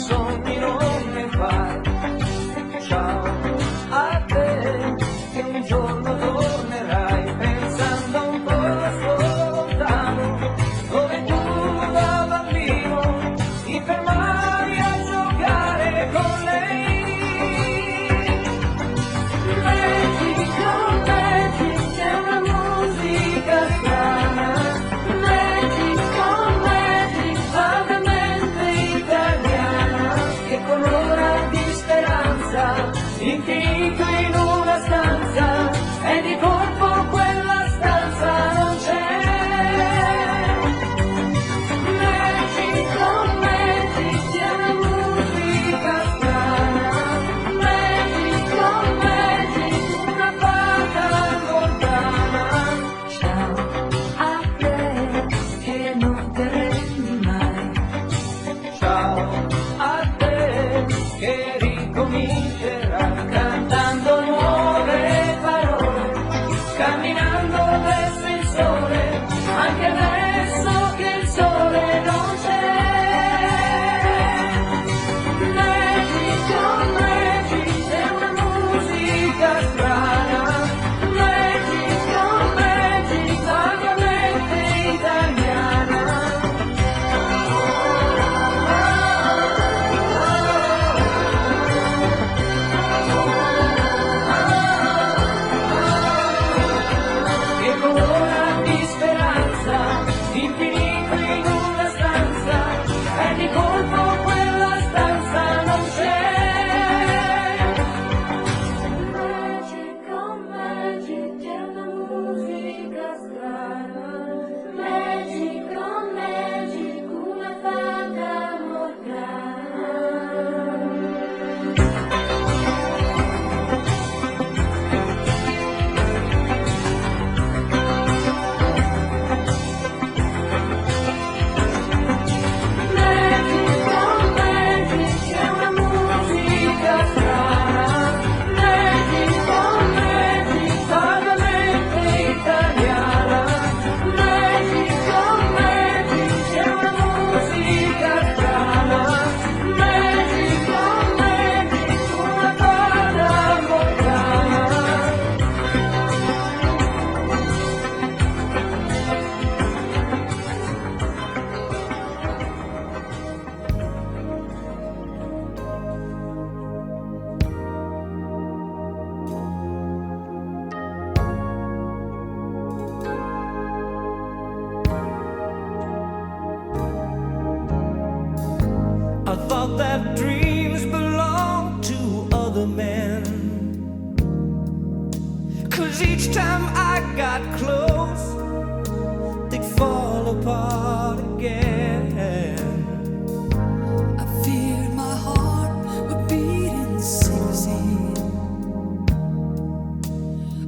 sogni non ne fai. Ciao a te, che un giorno tornerai pensando a un posto lontano, dove tu da bambino ti fermavi a giocare con lei. Magic, magic, c'è una musica strana. Magic, magic, vagamente italiana, che colora di speranza, infinito in una stanza, e di colpo quella stanza non c'è. Magic, magic, c'è una musica strana. Magic, magic, una fata lontana. Ciao a te, che non ti arrendi mai. Ciao a te, che ricomincerai cantando nuove parole, camminando verso il sole, anche adesso che il sole non c'è. Magic, magic, c'è una musica strana. Magic, magic, vagamente italiana. Che colora di speranza, infinito in una stanza, e di colpo quella stanza non c'è. Magic, oh magic, c'è una musica strana. Magic, oh magic, una fata morgana. Magic, oh magic, c'è una musica strana. Magic, oh magic, vagamente italiana. Magic, oh magic, c'è una musica strana. Magic, oh magic, una fata morgana. I thought that dreams belonged to other men, 'cause each time I got close, they'd fall apart again. I feared my heart would beat in secrecy.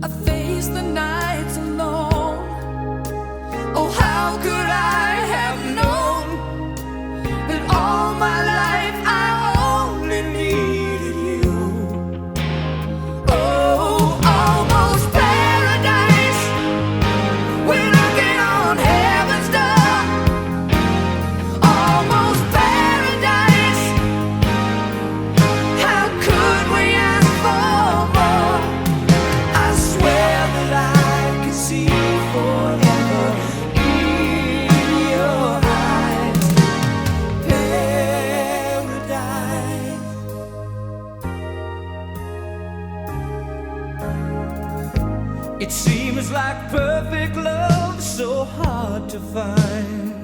I faced the nights alone. Oh, how could I have known that all my life I only needed you? Oh, almost paradise, we're looking on heaven's door. Almost paradise, how could we ask for more? I swear that I can see forever in your eyes. Paradise. It seems like perfect love so hard to find.